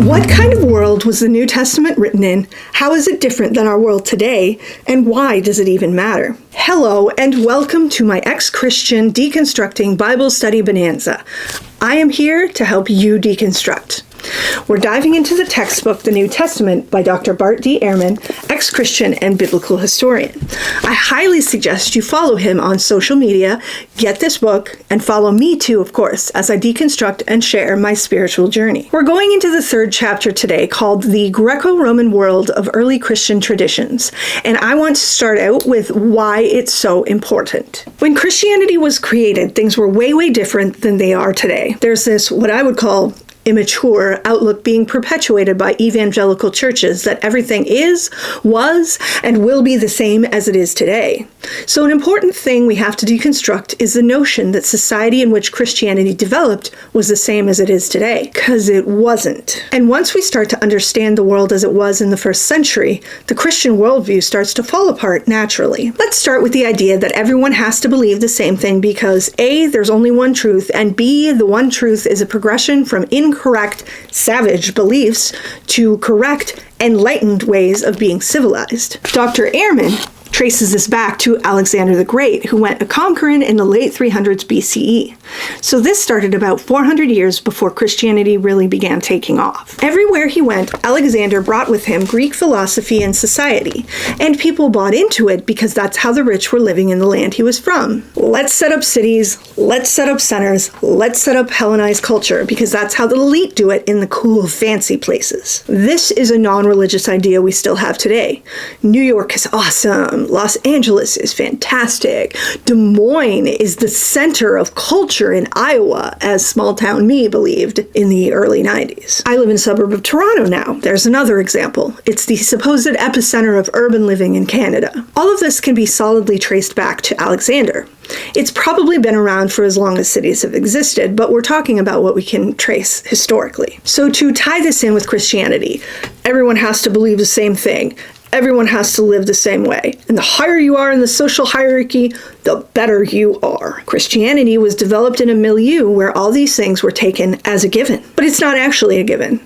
What kind of world was the New Testament written in? How is it different than our world today? And why does it even matter? Hello, and welcome to my ex-Christian deconstructing Bible study bonanza. I am here to help you deconstruct. We're diving into the textbook, The New Testament, by Dr. Bart Ehrman, ex-Christian and biblical historian. I highly suggest you follow him on social media, get this book, and follow me too, of course, as I deconstruct and share my spiritual journey. We're going into the third chapter today called The Greco-Roman World of Early Christian Traditions, and I want to start out with why it's so important. When Christianity was created, things were way different than they are today. There's this, what I would call, immature outlook being perpetuated by evangelical churches that everything is, was, and will be the same as it is today. So an important thing we have to deconstruct is the notion that society in which Christianity developed was the same as it is today, because it wasn't. And once we start to understand the world as it was in the first century, the Christian worldview starts to fall apart naturally. Let's start with the idea that everyone has to believe the same thing because A, there's only one truth, and B, the one truth is a progression from incorrect, savage beliefs to correct, enlightened ways of being civilized. Dr. Ehrman traces this back to Alexander the Great, who went a-conquerin' in the late 300s BCE. So this started about 400 years before Christianity really began taking off. Everywhere he went, Alexander brought with him Greek philosophy and society, and people bought into it because that's how the rich were living in the land he was from. Let's set up cities, let's set up centers, let's set up Hellenized culture, because that's how the elite do it in the cool, fancy places. This is a non-religious idea we still have today. New York is awesome. Los Angeles is fantastic. Des Moines is the center of culture in Iowa, as small-town me believed in the early 90s. I live in a suburb of Toronto now. There's another example. It's the supposed epicenter of urban living in Canada. All of this can be solidly traced back to Alexander. It's probably been around for as long as cities have existed, but we're talking about what we can trace historically. So to tie this in with Christianity, everyone has to believe the same thing. Everyone has to live the same way. And the higher you are in the social hierarchy, the better you are. Christianity was developed in a milieu where all these things were taken as a given. But it's not actually a given.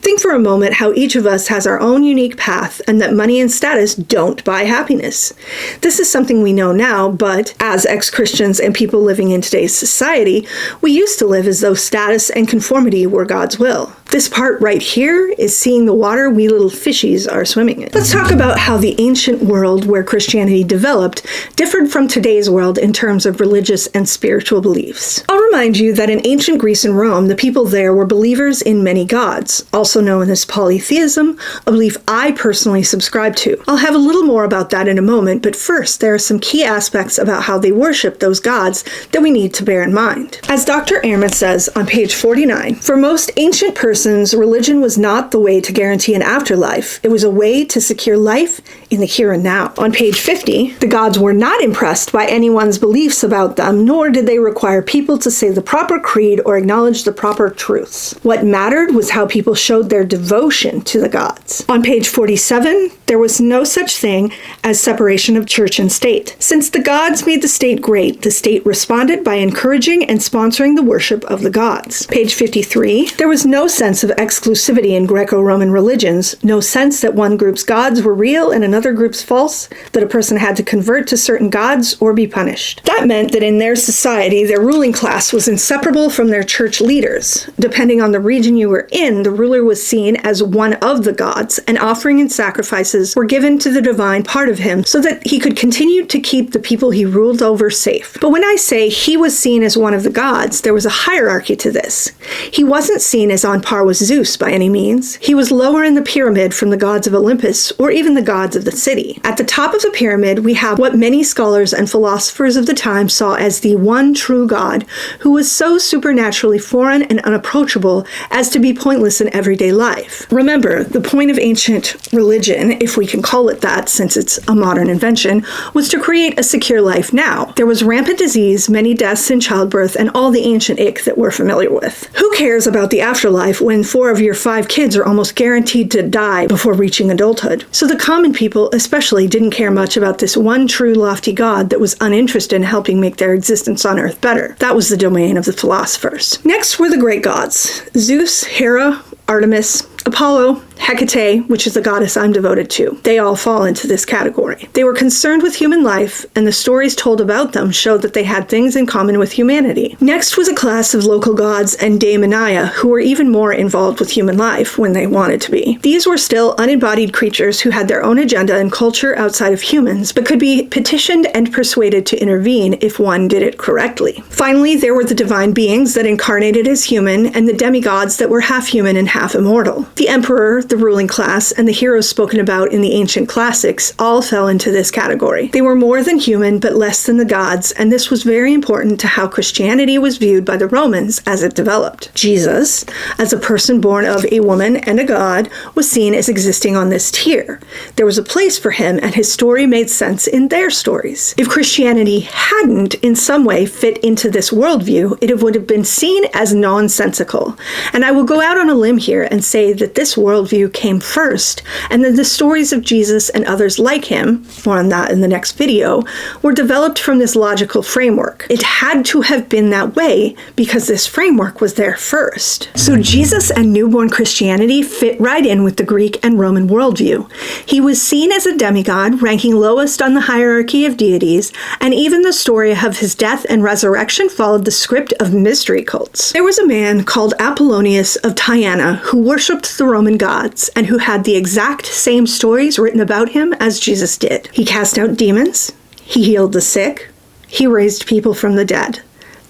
Think for a moment how each of us has our own unique path and that money and status don't buy happiness. This is something we know now, but as ex-Christians and people living in today's society, we used to live as though status and conformity were God's will. This part right here is seeing the water we little fishies are swimming in. Let's talk about how the ancient world where Christianity developed differed from today's world in terms of religious and spiritual beliefs. I'll remind you that in ancient Greece and Rome, the people there were believers in many gods, also known as polytheism, a belief I personally subscribe to. I'll have a little more about that in a moment, but first there are some key aspects about how they worship those gods that we need to bear in mind. As Dr. Ehrman says on page 49, for most ancient persons, religion was not the way to guarantee an afterlife. It was a way to secure life in the here and now. On page 50, the gods were not impressed by anyone's beliefs about them, nor did they require people to say the proper creed or acknowledge the proper truths. What mattered was how people showed their devotion to the gods. On page 47, there was no such thing as separation of church and state. Since the gods made the state great, the state responded by encouraging and sponsoring the worship of the gods. Page 53, there was no sense of exclusivity in Greco-Roman religions, no sense that one group's gods were real and another group's false, that a person had to convert to certain gods or be punished. That meant that in their society, their ruling class was inseparable from their church leaders. Depending on the region you were in, the ruler was seen as one of the gods, and offering and sacrifices were given to the divine part of him so that he could continue to keep the people he ruled over safe. But when I say he was seen as one of the gods, there was a hierarchy to this. He wasn't seen as on par with Zeus by any means. He was lower in the pyramid from the gods of Olympus or even the gods of the city. At the top of the pyramid, we have what many scholars and philosophers of the time saw as the one true God, who was so supernaturally foreign and unapproachable as to be pointless in everyday life. Remember, the point of ancient religion, if we can call it that since it's a modern invention, was to create a secure life now. There was rampant disease, many deaths in childbirth, and all the ancient ick that we're familiar with. Who cares about the afterlife when 4 of your 5 kids are almost guaranteed to die before reaching adulthood? So the common people especially didn't care much about this one true lofty God that was uninterested in helping make their existence on earth better. That was the domain of the philosophers. Next were the great gods: Zeus, Hera, Artemis, Apollo, Hecate, which is the goddess I'm devoted to. They all fall into this category. They were concerned with human life, and the stories told about them showed that they had things in common with humanity. Next was a class of local gods and daemonia who were even more involved with human life when they wanted to be. These were still unembodied creatures who had their own agenda and culture outside of humans, but could be petitioned and persuaded to intervene if one did it correctly. Finally, there were the divine beings that incarnated as human and the demigods that were half human and half immortal. The emperor, the ruling class, and the heroes spoken about in the ancient classics all fell into this category. They were more than human, but less than the gods, and this was very important to how Christianity was viewed by the Romans as it developed. Jesus, as a person born of a woman and a god, was seen as existing on this tier. There was a place for him, and his story made sense in their stories. If Christianity hadn't in some way fit into this worldview, it would have been seen as nonsensical. And I will go out on a limb here and say that this worldview came first, and then the stories of Jesus and others like him, more on that in the next video, were developed from this logical framework. It had to have been that way because this framework was there first. So Jesus and newborn Christianity fit right in with the Greek and Roman worldview. He was seen as a demigod, ranking lowest on the hierarchy of deities, and even the story of his death and resurrection followed the script of mystery cults. There was a man called Apollonius of Tyana who worshipped the Roman gods and who had the exact same stories written about him as Jesus did. He cast out demons, he healed the sick, he raised people from the dead.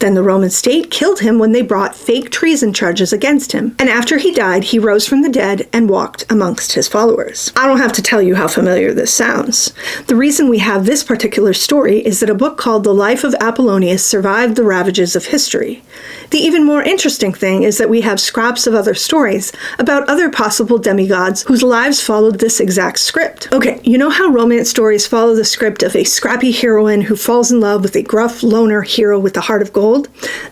Then the Roman state killed him when they brought fake treason charges against him. And after he died, he rose from the dead and walked amongst his followers. I don't have to tell you how familiar this sounds. The reason we have this particular story is that a book called The Life of Apollonius survived the ravages of history. The even more interesting thing is that we have scraps of other stories about other possible demigods whose lives followed this exact script. Okay, you know how romance stories follow the script of a scrappy heroine who falls in love with a gruff loner hero with a heart of gold?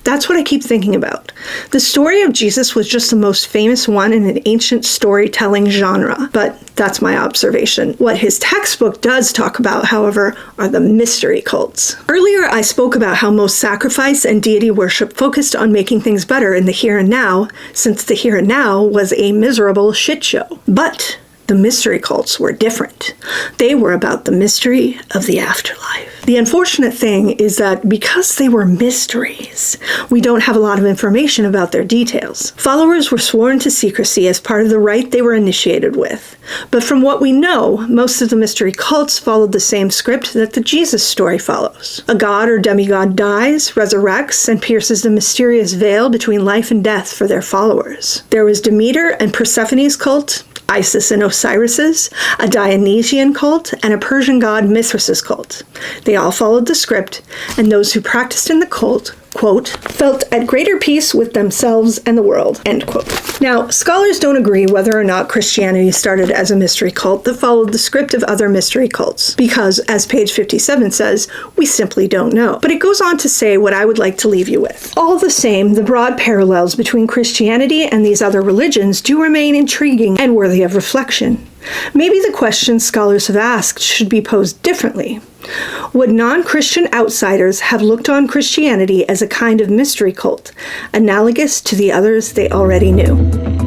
That's what I keep thinking about. The story of Jesus was just the most famous one in an ancient storytelling genre, but that's my observation. What his textbook does talk about, however, are the mystery cults. Earlier, I spoke about how most sacrifice and deity worship focused on making things better in the here and now, since the here and now was a miserable shit show. But the mystery cults were different. They were about the mystery of the afterlife. The unfortunate thing is that because they were mysteries, we don't have a lot of information about their details. Followers were sworn to secrecy as part of the rite they were initiated with. But from what we know, most of the mystery cults followed the same script that the Jesus story follows. A god or demigod dies, resurrects, and pierces the mysterious veil between life and death for their followers. There was Demeter and Persephone's cult, Isis and Osiris's, a Dionysian cult, and a Persian god Mithras' cult. They all followed the script, and those who practiced in the cult, quote, felt at greater peace with themselves and the world, end quote. Now, scholars don't agree whether or not Christianity started as a mystery cult that followed the script of other mystery cults, because, as page 57 says, we simply don't know. But it goes on to say what I would like to leave you with. All the same, the broad parallels between Christianity and these other religions do remain intriguing and worthy of reflection. Maybe the questions scholars have asked should be posed differently. Would non-Christian outsiders have looked on Christianity as a kind of mystery cult, analogous to the others they already knew?